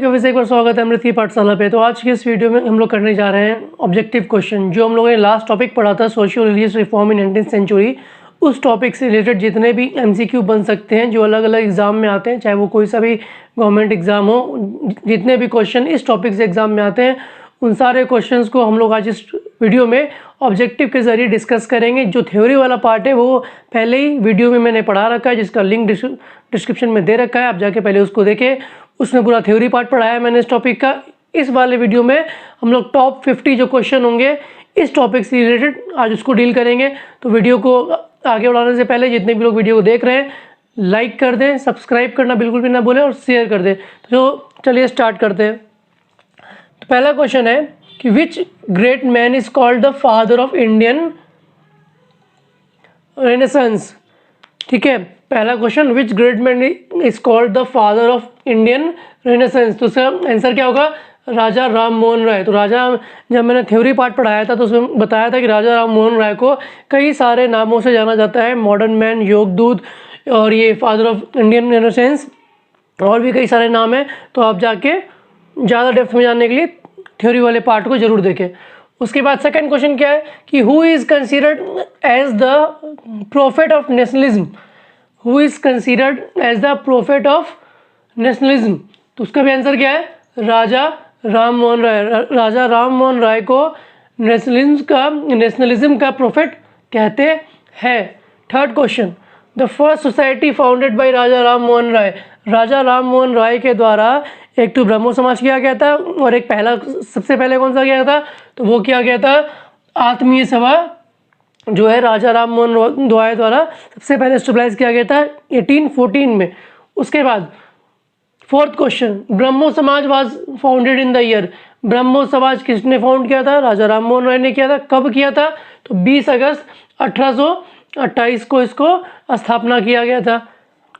का फिर से एक बार स्वागत है अमृत की पाठशाला पे। तो आज के इस वीडियो में हम लोग करने जा रहे हैं ऑब्जेक्टिव क्वेश्चन। जो हम लोगों ने लास्ट टॉपिक पढ़ा था socio religious reform in 19th century, उस टॉपिक से रिलेटेड जितने भी एमसीक्यू बन सकते हैं जो अलग अलग एग्जाम में आते हैं, चाहे वो कोई सा भी गवर्नमेंट एग्जाम हो, जितने भी क्वेश्चन इस टॉपिक से एग्जाम में आते हैं उन सारे क्वेश्चंस को हम लोग आज इस वीडियो में ऑब्जेक्टिव के ज़रिए डिस्कस करेंगे। जो थ्योरी वाला पार्ट है वो पहले ही वीडियो में मैंने पढ़ा रखा है, जिसका लिंक डिस्क्रिप्शन में दे रखा है, आप जाके पहले उसको देखें। उसमें पूरा थ्योरी पार्ट पढ़ाया है मैंने इस टॉपिक का। इस वाले वीडियो में हम लोग टॉप 50 जो क्वेश्चन होंगे इस टॉपिक से रिलेटेड आज उसको डील करेंगे। तो वीडियो को आगे बढ़ाने से पहले जितने भी लोग वीडियो को देख रहे हैं लाइक कर दें, सब्सक्राइब करना बिल्कुल भी ना भूलें और शेयर कर दें। तो चलिए स्टार्ट करते हैं। तो पहला क्वेश्चन है कि which great man is called the father of Indian renaissance. ठीक है, पहला question, which great man is called the father of Indian renaissance. तो उसका आंसर क्या होगा? राजा राम मोहन राय। तो राजा, जब मैंने थ्योरी पार्ट पढ़ाया था तो उसमें बताया था कि राजा राम मोहन राय को कई सारे नामों से जाना जाता है, मॉडर्न मैन, योगदूत और ये फादर ऑफ इंडियन रेनेसेंस, और भी कई सारे नाम हैं। तो आप जाके ज़्यादा डेप्थ में जानने के लिए थ्योरी वाले पार्ट को जरूर देखें। उसके बाद सेकंड क्वेश्चन क्या है कि who is considered as the prophet of nationalism. Who is considered as the prophet of nationalism. तो उसका भी आंसर क्या है? राजा राम मोहन राय। राजा राम मोहन राय को नेशनलिज्म का प्रोफेट कहते हैं। Third question, the first society founded by Raja Ram Mohan Roy. Raja Ram Mohan Roy के द्वारा एक तो ब्रह्मो समाज किया गया था और एक पहला, सबसे पहले कौन सा किया था? तो वो किया गया था आत्मीय सभा, जो है राजा राम मोहन राय द्वारा सबसे पहले स्टेबलाइज किया गया था 1814 में। उसके बाद fourth question, Brahmo Samaj was founded in the year. Brahmo Samaj किसने फाउंड किया था? राजा राम मोहन राय ने किया था। कब किया था? तो 20 अगस्त 1828 को इसको स्थापना किया गया था।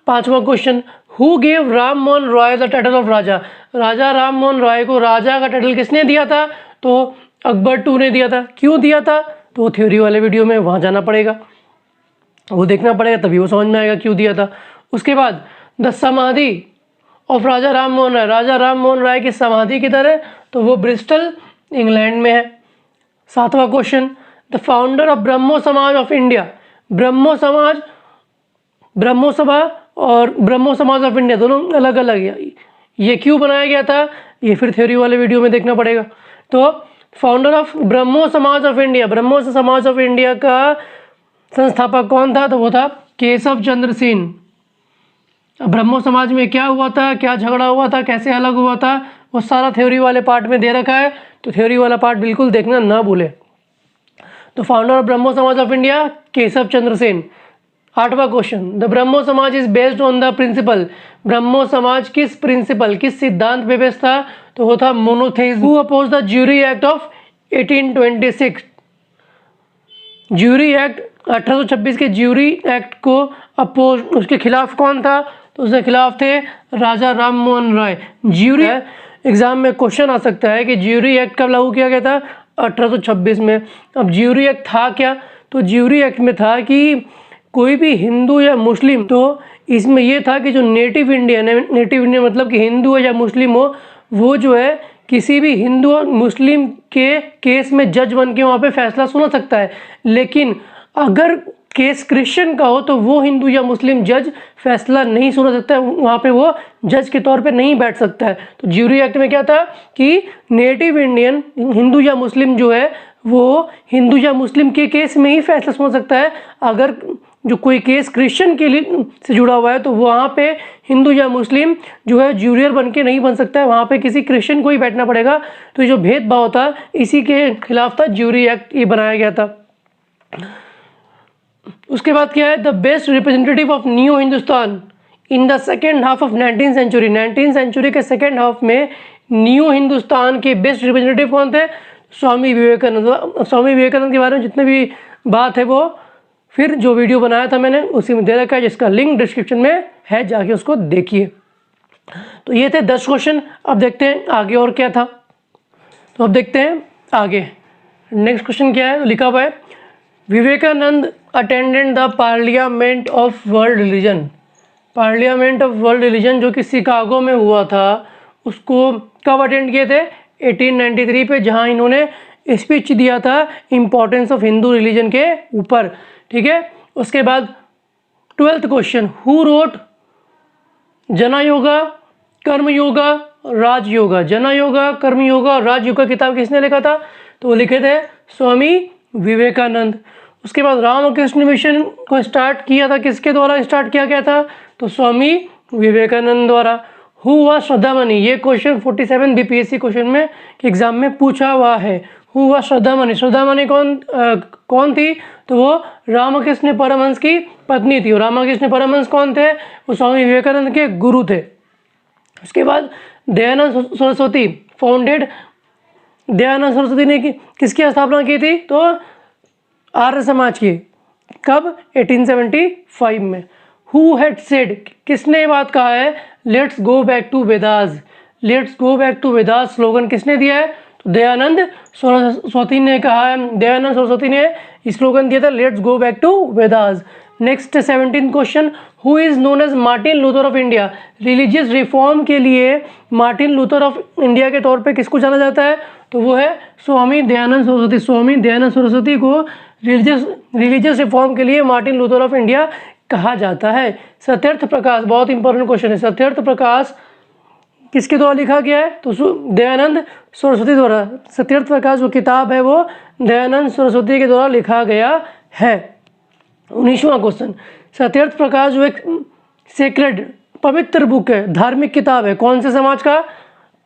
पांचवा question, who gave Ram Mohan Roy the title of Raja. Raja Ram Mohan Roy को राजा का टाइटल किसने दिया था? तो अकबर II ने दिया था। क्यों दिया था? तो वो थ्योरी वाले वीडियो में वहाँ जाना पड़ेगा, वो देखना पड़ेगा, तभी वो समझ में आएगा क्यों दिया था। उसके बाद द समाधि ऑफ राजा राम मोहन राय। राजा राम मोहन राय की समाधि किधर है? तो वो ब्रिस्टल इंग्लैंड में है। सातवां question, the founder of Brahmo Samaj of India. ब्रह्मो समाज, ब्रह्मो सभा और ब्रह्मो समाज ऑफ इंडिया दोनों अलग अलग है। ये क्यों बनाया गया था? ये फिर थ्योरी वाले वीडियो में देखना पड़ेगा। तो founder of Brahmo Samaj of India, Brahmo Samaj of India का संस्थापक कौन था? तो वो था केशव चंद्र सेन। ब्रह्मो समाज में क्या हुआ था, क्या झगड़ा हुआ था, कैसे अलग हुआ था, वो सारा थ्योरी वाले पार्ट में दे रखा है। तो थ्योरी वाला पार्ट बिल्कुल देखना ना भूले। तो founder of Brahmo Samaj of India Keshav Chandra Sen. आठवां question, the Brahmo Samaj is based on the principle. Brahmo Samaj किस प्रिंसिपल, किस सिद्धांत पे बेस्ड था? तो वो था monotheism. Who oppose the jury act of 1826। Jury act 1826 के ज्यूरी एक्ट को अपोज, उसके खिलाफ कौन था? तो उसके खिलाफ थे राजा राम मोहन राय। ज्यूरी एग्जाम में क्वेश्चन आ सकता है कि ज्यूरी एक्ट कब लागू किया गया था? 1826 में। अब ज्यूरी एक्ट था क्या? तो ज्यूरी एक्ट में था कि कोई भी हिंदू या मुस्लिम, तो इसमें यह था कि जो नेटिव इंडियन है, नेटिव इंडियन मतलब कि हिंदू है या मुस्लिम हो, वो जो है किसी भी हिंदू और मुस्लिम के केस में जज बन के वहाँ पे फैसला सुना सकता है। लेकिन अगर केस क्रिश्चियन का हो तो वो हिंदू या मुस्लिम जज फैसला नहीं सुना सकता है, वहाँ पे वो जज के तौर पे नहीं बैठ सकता है। तो ज्यूरी एक्ट में क्या था कि नेटिव इंडियन, हिंदू या मुस्लिम जो है वो हिंदू या मुस्लिम के केस में ही फैसला सुना सकता है। अगर जो कोई केस क्रिश्चियन के लिए से जुड़ा हुआ है तो वहाँ पे हिंदू या मुस्लिम जो है ज्यूरियर बन के नहीं बन सकता है, वहाँ पे किसी क्रिश्चियन को ही बैठना पड़ेगा। तो ये जो भेदभाव था इसी के खिलाफ था ज्यूरी एक्ट, ये बनाया गया था। उसके बाद क्या है? The best representative of new Hindustan in the second half of 19th century. 19th century के सेकेंड हाफ में न्यू हिंदुस्तान के बेस्ट रिप्रेजेंटेटिव कौन थे? स्वामी विवेकानंद। स्वामी विवेकानंद के बारे में जितने भी बात है वो फिर जो वीडियो बनाया था मैंने उसी में दे रखा है, जिसका लिंक डिस्क्रिप्शन में है, जाके उसको देखिए। तो ये थे 10 क्वेश्चन। अब देखते हैं आगे और क्या था। तो अब देखते हैं आगे नेक्स्ट क्वेश्चन क्या है। तो लिखा हुआ है Vivekananda attended the parliament of world religion. Parliament of world religion जो कि शिकागो में हुआ था, उसको कब अटेंड किए थे? 1893 पे, जहाँ इन्होंने स्पीच दिया था इम्पोर्टेंस ऑफ हिंदू रिलीजन के ऊपर। ठीक है, उसके बाद 12th क्वेश्चन, हु रोट जना योगा, कर्म योगा, राज योगा? जना योगा, कर्म योगा और राज योगा किताब किसने लिखा था? तो वो लिखे थे स्वामी विवेकानंद। उसके बाद रामकृष्ण मिशन को स्टार्ट किया था, किसके द्वारा स्टार्ट किया गया था? तो स्वामी विवेकानंद द्वारा। Who was Shraddhamani? ये क्वेश्चन 47 बीपीएससी क्वेश्चन में एग्जाम में पूछा हुआ है। Who was श्रद्धामणि? श्रद्धामणि कौन थी? तो वो रामकृष्ण परमहंस की पत्नी थी। और रामकृष्ण परमहंस कौन थे? वो स्वामी विवेकानंद के गुरु थे। उसके बाद दयानंद सरस्वती फाउंडेड, दयानंद सरस्वती ने किसकी स्थापना की थी? तो आर्य समाज की। कब? 1875 में। Who had said? किसने ये बात कहा है? Let's go back to Vedas. Let's go back to Vedas slogan किसने दिया है? तो दयानंद सरस्वती ने कहा है। दयानंद सरस्वती ने स्लोगन दिया था let's go back to Vedas. Next 17th question, who is known as Martin Luther of India? Religious reform के लिए मार्टिन लूथर ऑफ इंडिया के तौर पे किसको जाना जाता है? तो वो है स्वामी दयानंद सरस्वती। स्वामी दयानंद सरस्वती को रिलीजियस रिफॉर्म के लिए मार्टिन लूथर ऑफ इंडिया कहा जाता है। सत्यर्थ प्रकाश, बहुत इंपॉर्टेंट क्वेश्चन है। सत्यर्थ प्रकाश किसके द्वारा लिखा गया है? तो दयानंद सरस्वती द्वारा। सत्यर्थ प्रकाश जो किताब है वो दयानंद सरस्वती के द्वारा लिखा गया है। 19वां क्वेश्चन, सत्यर्थ प्रकाश जो एक सेक्रेड पवित्र बुक है, धार्मिक किताब है, कौन से समाज का?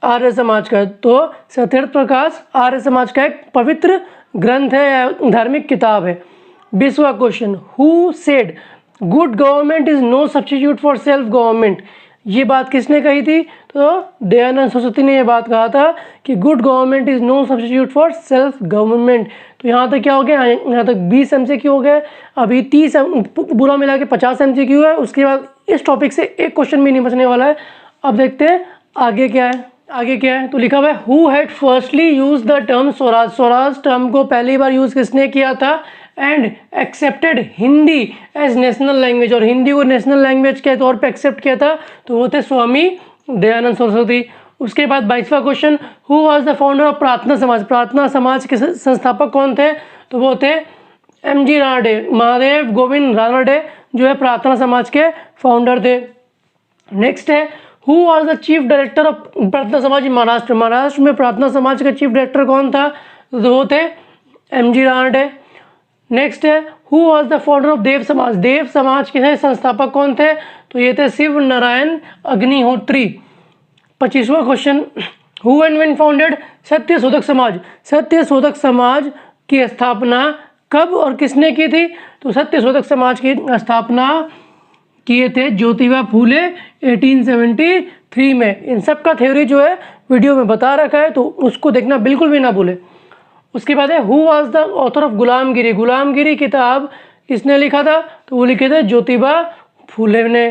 आर्य समाज का। तो सत्यर्थ प्रकाश आर्य समाज का एक पवित्र ग्रंथ है या धार्मिक किताब है। 20वां question, who said good government is no substitute for self government? ये बात किसने कही थी? तो दयानंद सरस्वती ने ये बात कहा था कि good government is no substitute for self government. तो यहाँ तक क्या हो गया? यहाँ तक 20 MCQ हो गए। अभी 30 पूरा मिला के 50 MCQ है। उसके बाद इस टॉपिक से एक क्वेश्चन भी नहीं बचने वाला है। अब देखते हैं आगे क्या है। आगे क्या है? तो लिखा हुआ है who had firstly use the term swaraj? Swaraj term को पहली बार यूज किसने किया था? And accepted Hindi as national language, और हिंदी को नेशनल लैंग्वेज के तौर पे एक्सेप्ट किया था तो वो थे स्वामी दयानंद सरस्वती। उसके बाद 22वां question, who was the founder of Prarthana Samaj? प्रार्थना समाज के संस्थापक कौन थे? तो वो थे MG रानडे। महादेव गोविंद रानडे जो है प्रार्थना समाज के फाउंडर थे। नेक्स्ट है, who was the chief director of Prarthana समाज इन महाराष्ट्र? महाराष्ट्र में प्रार्थना समाज का चीफ डायरेक्टर कौन था? तो वो थे MG रानडे। नेक्स्ट है, who was the founder of Dev Samaj? Dev समाज के संस्थापक कौन थे? तो ये थे शिव नारायण अग्निहोत्री। 25वां question, who and when founded Satya Shodhak समाज? सत्य शोधक समाज की स्थापना कब और किसने की थी? तो सत्य शोधक समाज की स्थापना किए थे ज्योतिबा फूले 1873 में। इन सब का थ्योरी जो है वीडियो में बता रखा है, तो उसको देखना बिल्कुल भी ना भूले। उसके बाद है who was the author of गुलामगिरी? गुलामगिरी किताब किसने लिखा था? तो वो लिखे थे ज्योतिबा फूले ने।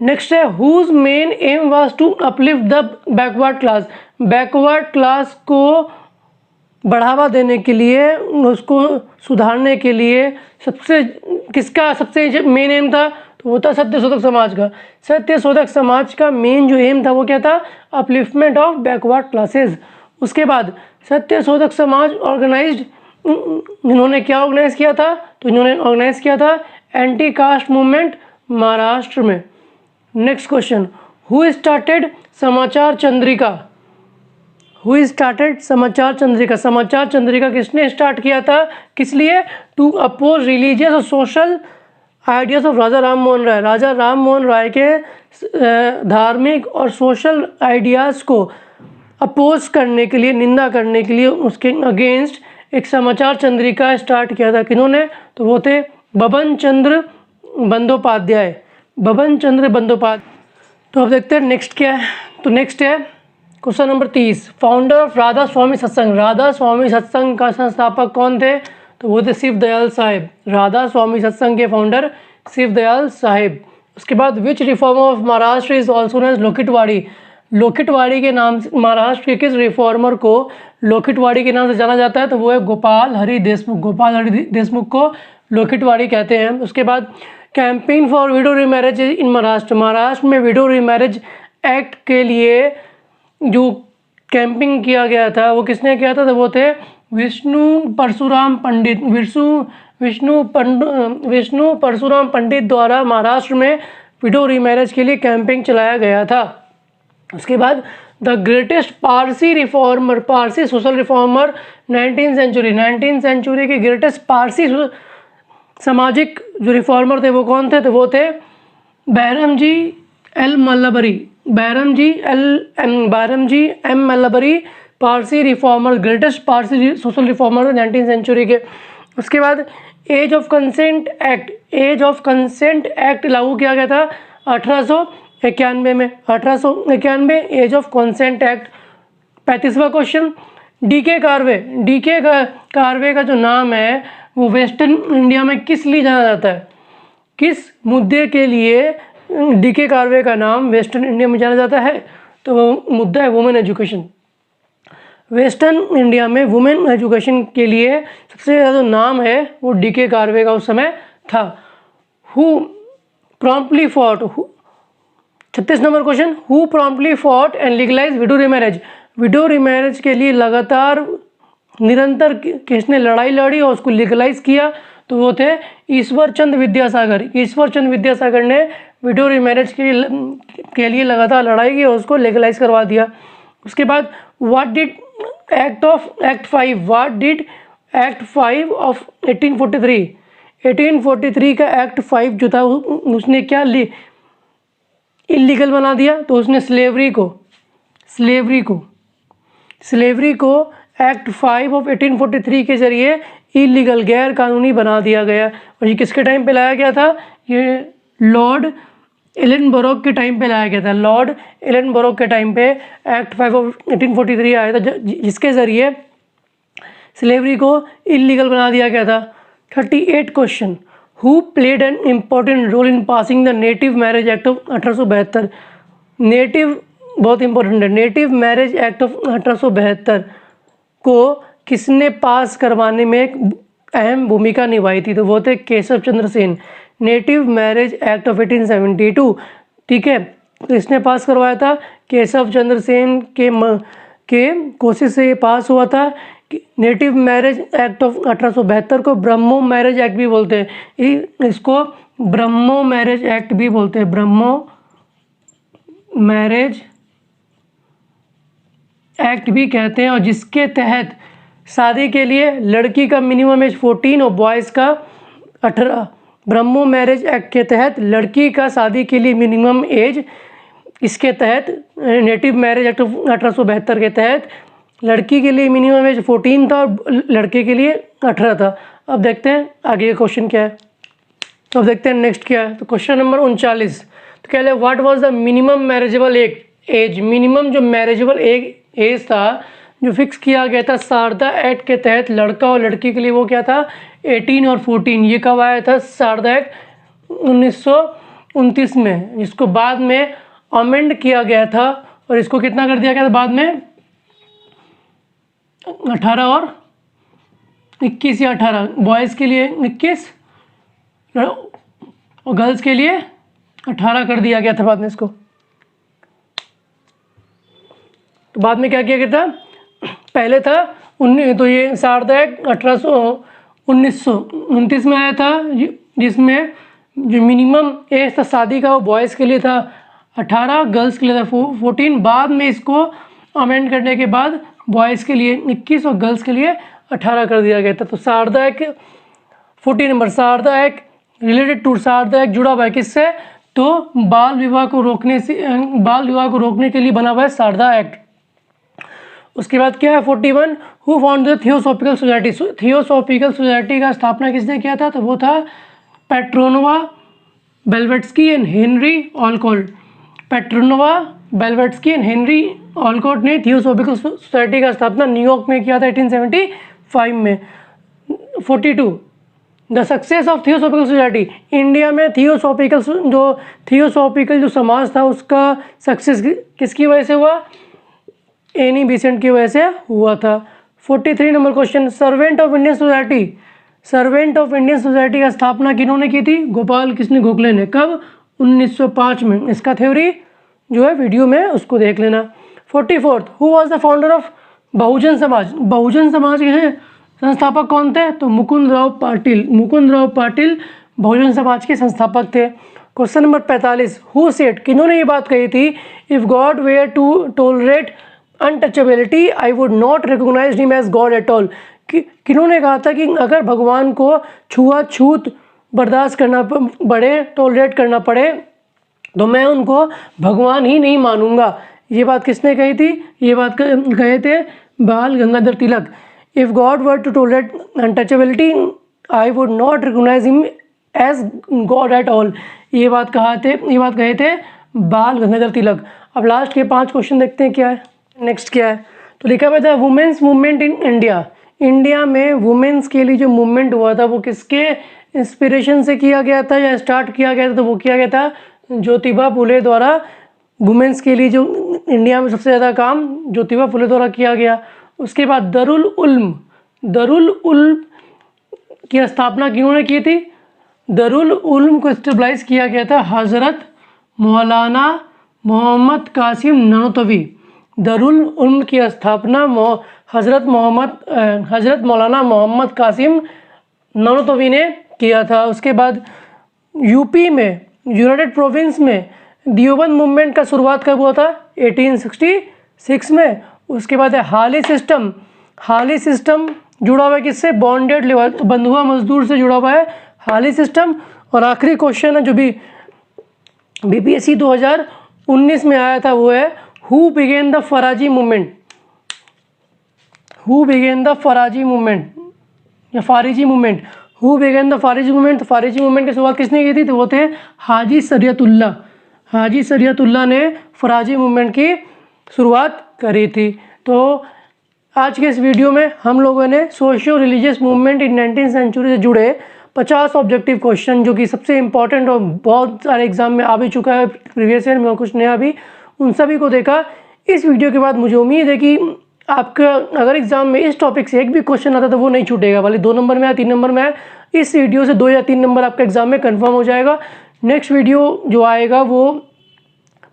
नेक्स्ट है, whose main aim was to uplift the backward class? Backward class को बढ़ावा देने के लिए, उसको सुधारने के लिए किसका सबसे मेन एम था? तो वो था सत्य शोधक समाज का। सत्य शोधक समाज का मेन जो एम था वो क्या था? Upliftment of backward classes. उसके बाद सत्य शोधक समाज ऑर्गेनाइज्ड, इन्होंने क्या ऑर्गेनाइज किया था? तो इन्होंने ऑर्गेनाइज किया था एंटी कास्ट मूवमेंट महाराष्ट्र में। नेक्स्ट क्वेश्चन, हु स्टार्टेड समाचार चंद्रिका? हु स्टार्टेड समाचार चंद्रिका? समाचार चंद्रिका किसने स्टार्ट किया था? किस लिए? टू अपोज रिलीजियस और सोशल आइडियाज ऑफ राजा राम मोहन राय। राजा राम मोहन राय के धार्मिक और सोशल आइडियाज़ को अपोज करने के लिए, निंदा करने के लिए उसके अगेंस्ट एक समाचार चंद्रिका स्टार्ट किया था। किन्होंने? तो वो थे बबन चंद्र बंदोपाध्याय। बबन चंद्र बंदोपाध्याय। तो अब देखते हैं नेक्स्ट क्या है। तो नेक्स्ट है question number 30, founder of Radha Swami Satsang. Radha Swami सत्संग का संस्थापक कौन थे? तो वो थे शिव दयाल साहेब। राधा स्वामी सत्संग के फाउंडर शिव दयाल साहेब। उसके बाद which reformer of Maharashtra is also known as Lokhitwadi? Lokhitwadi के नाम से महाराष्ट्र के किस रिफॉर्मर को लोकिटवाड़ी के नाम से जाना जाता है? तो वो है गोपाल हरि देशमुख। गोपाल हरि देशमुख को लोकिटवाड़ी कहते हैं। उसके बाद कैंपेन फॉर विडो रीमैरिज इन महाराष्ट्र। महाराष्ट्र में विडो रीमैरिज एक्ट के लिए जो कैंपिंग किया गया था वो किसने किया था? तो वो थे विष्णु परशुराम पंडित। विष्णु परशुराम पंडित द्वारा महाराष्ट्र में विडो रीमैरिज के लिए कैंपिंग चलाया गया था। उसके बाद the greatest Parsi social reformer 19th century के ग्रेटेस्ट पारसी सामाजिक जो रिफॉर्मर थे वो कौन थे? तो वो थे Behramji M Malabari, Parsi reformer, greatest Parsi social reformer 19th century के। उसके बाद एज ऑफ कंसेंट एक्ट लागू किया गया था 1891 में। 1891 एज ऑफ कंसेंट एक्ट। 35वां क्वेश्चन, डीके कार्वे का जो नाम है वो वेस्टर्न इंडिया में किस लिए जाना जाता है? किस मुद्दे के लिए डीके कार्वे का नाम वेस्टर्न इंडिया में जाना जाता है? तो वो मुद्दा है वुमेन एजुकेशन। वेस्टर्न इंडिया में वुमेन एजुकेशन के लिए सबसे ज़्यादा नाम है वो डीके कार्वे का उस समय था। Who promptly fought 36 number question, who promptly fought and legalise widow remarriage? Widow remarriage के लिए लगातार निरंतर किसने लड़ाई लड़ी और उसको लीगलाइज किया? तो वो थे ईश्वर चंद विद्यासागर ने विडो रीमैरिज के लिए लगातार लड़ाई की और उसको लीगलाइज करवा दिया। उसके बाद व्हाट डिड एक्ट 5 ऑफ 1843 का एक्ट 5 जो था उसने क्या इलीगल बना दिया? तो उसने स्लेवरी को एक्ट 5 ऑफ 1843 के जरिए इलीगल गैर कानूनी बना दिया गया। और ये किसके टाइम पे लाया गया था? ये लॉर्ड एलनबरो के टाइम पे लाया गया था। लॉर्ड एलनबरो के टाइम पे एक्ट 5 ऑफ 1843 आया था जिसके ज़रिए स्लेवरी को इलीगल बना दिया गया था। 38 question, who played an important role in passing the native marriage act of 1872? Native बहुत इंपॉर्टेंट है। नेटिव मैरिज एक्ट ऑफ 1872 को किसने पास करवाने में एक अहम भूमिका निभाई थी? तो वो थे Keshav Chandra Sen. Native marriage act of 1872, ठीक है, तो इसने पास करवाया था केशव चंद्र सेन के कोशिश से ये पास हुआ था। नेटिव मैरिज एक्ट ऑफ 1872 को ब्रह्मो मैरिज एक्ट भी बोलते हैं। इसको ब्रह्मो मैरिज एक्ट भी बोलते हैं, ब्रह्मो मैरिज एक्ट भी कहते हैं। और जिसके तहत शादी के लिए लड़की का मिनिमम एज 14 और बॉयज़ का 18। ब्रह्मो मैरिज एक्ट के तहत लड़की का शादी के लिए मिनिमम एज, इसके तहत नेटिव मैरिज एक्ट 1872 के तहत लड़की के लिए मिनिमम एज 14 था और लड़के के लिए 18 था। अब देखते हैं आगे का क्वेश्चन क्या है। अब देखते हैं नेक्स्ट क्या है। तो क्वेश्चन नंबर 39, तो कह ले what was the minimum marriageable age? Minimum जो मैरिजेबल एज था जो फिक्स किया गया था शारदा एक्ट के तहत लड़का और लड़की के लिए, वो क्या था? 18 और 14। ये कब आया था? शारदा एक्ट 1929 में, जिसको बाद में अमेंड किया गया था और इसको कितना कर दिया गया था बाद में? 18 और 21 या 18, बॉयज़ के लिए 21 और गर्ल्स के लिए 18 कर दिया गया था बाद में इसको। तो बाद में क्या किया गया था? पहले था 19, तो ये शारदा एक्ट 1929 में आया था, जिसमें जो मिनिमम एज था शादी का वो बॉयज़ के लिए था 18, गर्ल्स के लिए था 14। बाद में इसको अमेंड करने के बाद बॉयज़ के लिए 21 और गर्ल्स के लिए 18 कर दिया गया था। तो Sharda act 40 number, Sharda act related to, Sharda act जुड़ा हुआ है किससे? तो बाल विवाह को रोकने के लिए बना हुआ है शारदा एक्ट। उसके बाद क्या है 41, who found the theosophical society? Theosophical society का स्थापना किसने किया था? तो वो था Petrovna Blavatsky and Henry Olcott. Petrovna Blavatsky and Henry Olcott ने थियोसॉफिकल सोसाइटी का स्थापना न्यूयॉर्क में किया था 1875 में। 42, the success of theosophical society? India में थियोसॉफिकल जो समाज था उसका सक्सेस किसकी वजह से हुआ? एनी बेसेंट की वजह से हुआ था। 43 number question, servant of Indian society का स्थापना किन्होंने की थी? गोपाल कृष्ण गोखले ने। कब? 1905 में। इसका थ्योरी जो है वीडियो में उसको देख लेना। 44th, who was the founder of Bahujan Samaj? Bahujan समाज के हैं संस्थापक कौन थे? तो मुकुंदराव पाटिल। मुकुंदराव पाटिल बहुजन समाज के संस्थापक थे। Question number 45, who said? किन्होंने ये बात कही थी? If God were to tolerate untouchability I would not recognise him as God at all. किन्होंने कहा था कि अगर भगवान को छुआछूत बर्दाश्त करना पड़े, टॉलरेट करना पड़े, तो मैं उनको भगवान ही नहीं मानूंगा। ये बात किसने कही थी? ये बात कहे थे Bal Gangadhar Tilak. If God were to tolerate untouchability I would not recognise him as God at all. ये बात कहे थे बाल गंगाधर तिलक। अब लास्ट के 5 क्वेश्चन देखते हैं क्या है। नेक्स्ट क्या है? तो लिखा हुआ था women's movement in India. India में वुमेन्स के लिए जो मूवमेंट हुआ था वो किसके इंस्पिरेशन से किया गया था या स्टार्ट किया गया था? तो वो किया गया था ज्योतिबा फुले द्वारा। वुमेन्स के लिए जो इंडिया में सबसे ज़्यादा काम ज्योतिबा फुले द्वारा किया गया। उसके बाद दरुल उल्म की स्थापना किन्होंने की थी? दरुल उल्म को स्टेबलाइज किया गया था हज़रत मौलाना मोहम्मद कासिम ननोतवी। दरुल उल्म की स्थापना हज़रत मौलाना मोहम्मद कासिम ननोतवी ने किया था। उसके बाद यूपी में यूनाइटेड प्रोविंस में दियोबंद मूवमेंट का शुरुआत कब हुआ था? 1866 में। उसके बाद है हाली सिस्टम जुड़ा हुआ है किससे? बॉन्डेड लेबर, बंधुआ मजदूर से जुड़ा हुआ है हाली सिस्टम। और आखिरी क्वेश्चन है जो भी बीपीएससी 2019 में आया था वो है who began the Faraizi movement? Who began the Faraizi movement या Faraizi movement? Who began the Faraizi movement? तो फारिजी मूवमेंट की शुरुआत किसने की थी? तो वो थे हाजी शरीयतुल्लाह। हाजी शरीयतुल्लाह ने फराजी मूवमेंट की शुरुआत करी थी। तो आज के इस वीडियो में हम लोगों ने socio religious movement in 19th century से जुड़े 50 ऑब्जेक्टिव क्वेश्चन, जो कि सबसे इंपॉर्टेंट और बहुत सारे एग्जाम में आ भी चुका है प्रीवियस ईयर में और कुछ नया भी, उन सभी को देखा। इस वीडियो के बाद मुझे उम्मीद है कि आपका अगर एग्जाम में इस टॉपिक से एक भी क्वेश्चन आता तो वो नहीं छूटेगा, भले 2 नंबर में या 3 नंबर में आए, इस वीडियो से 2 या 3 नंबर आपका एग्जाम में कंफर्म हो जाएगा। नेक्स्ट वीडियो जो आएगा वो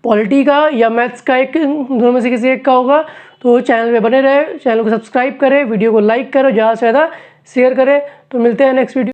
पॉलिटी का या मैथ्स का, एक दोनों में से किसी एक का होगा। तो चैनल पे बने रहे, चैनल को सब्सक्राइब करें, वीडियो को लाइक करें, ज़्यादा से ज़्यादा शेयर करें। तो मिलते हैं नेक्स्ट वीडियो।